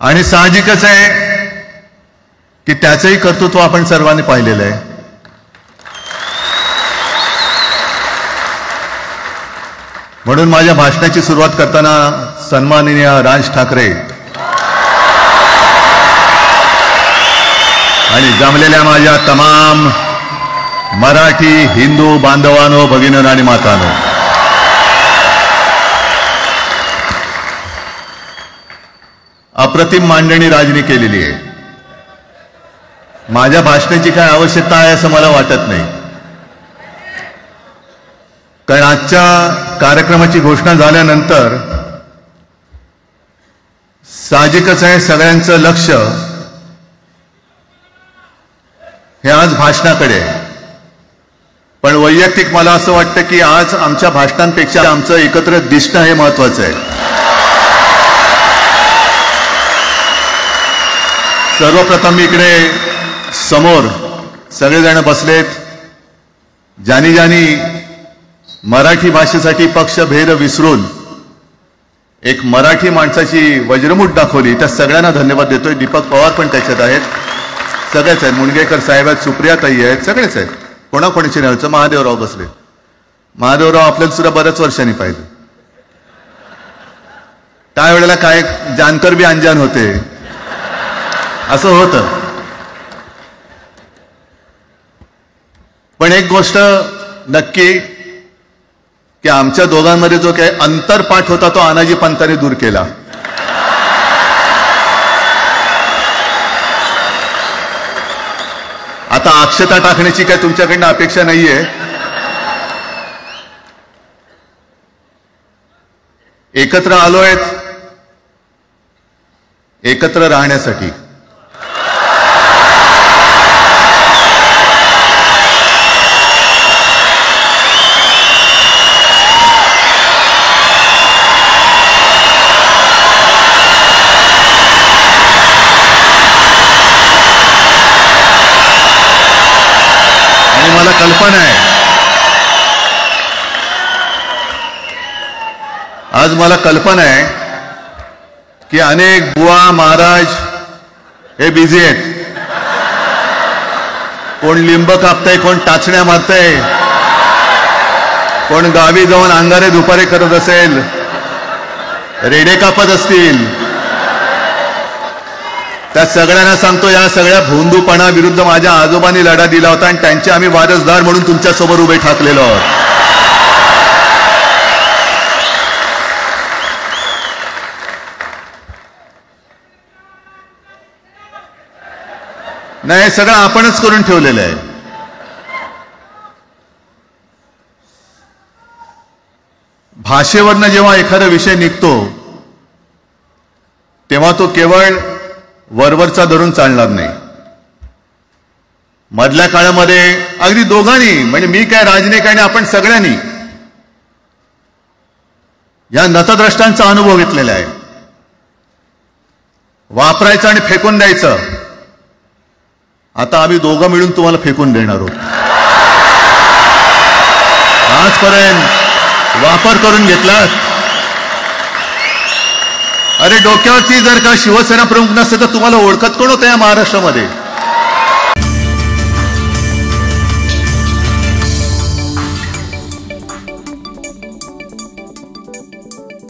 आणि साहजिकच आहे की त्याचंही कर्तृत्व आपण सर्वांनी पाहिलेलं आहे. म्हणून माझ्या भाषणाची सुरुवात करताना सन्माननीय राज ठाकरे आणि जमलेल्या माझ्या तमाम मराठी हिंदू बांधवांनो, भगिनींनो आणि मातांनो, अप्रतिम मांडणी राजनी केलेली आहे. माझ्या भाषणाची काय आवश्यकता आहे असं मला वाटत नाही, कारण आजच्या कार्यक्रमाची घोषणा झाल्यानंतर साहजिकच आहे सगळ्यांचं लक्ष हे आज भाषणाकडे आहे. पण वैयक्तिक मला असं वाटतं की आज आमच्या भाषणांपेक्षा आमचं एकत्र दिसणं हे महत्वाचं आहे. सर्वप्रथम इकडे समोर सगळेजण बसलेत, ज्यांनी ज्यांनी मराठी भाषेसाठी पक्षभेद विसरून एक मराठी माणसाची वज्रमूठ दाखवली, त्या सगळ्यांना धन्यवाद देतोय. दीपक पवार पण त्याच्यात आहेत, सगळेच आहेत, मुणगेकर साहेब आहेत, सुप्रियाताई आहेत, सगळेच आहेत. कोणाकोणीची नाही. महादेवराव बसले. महादेवराव आपल्याला सुद्धा बऱ्याच वर्षांनी पाहिजे. त्या वेळेला काय जानकर बी अंजान होते, असं होतं. पण एक गोष्ट नक्की की आमच्या दोघांमध्ये जो काही अंतरपाठ होता तो आनाजी पंतांनी दूर केला. आता अक्षता टाकण्याची काय तुमच्याकडनं अपेक्षा नाहीये. एकत्र आलोय एकत्र राहण्यासाठी. मला कल्पना आहे, आज मला कल्पना आहे की अनेक बुवा महाराज हे बिझी आहेत. कोण लिंब कापतंय, कोण टाचण्या मारतंय, कोण गावी जाऊन अंगारे दुपारे करत असेल, रेडे कापत असतील. त्या सगळ्यांना सांगतो, या सगळ्या भोंदूपणा विरुद्ध माझ्या आजोबांनी लढा दिला होता आणि त्यांचे आम्ही वारसदार म्हणून तुमच्या समोर उभे ठाकलेलो आहोत. नाही, सगळं आपणच करून ठेवलेलं आहे. भाषेवरनं जेव्हा एखादा विषय निघतो तेव्हा तो केवळ वरवरचा धरून चालणार नाही. मधल्या काळामध्ये अगदी दोघांनी, म्हणजे मी काय राजने काय नाही, आपण सगळ्यांनी या नतद्रष्टांचा अनुभव घेतलेला आहे. वापरायचं आणि फेकून द्यायचं. आता आम्ही दोघं मिळून तुम्हाला फेकून देणार आहोत. आजपर्यंत वापर करून घेतलात. अरे डोक्यावरती जर का शिवसेना प्रमुख नसते तर तुम्हाला ओळखत कोण होतं या महाराष्ट्रामध्ये?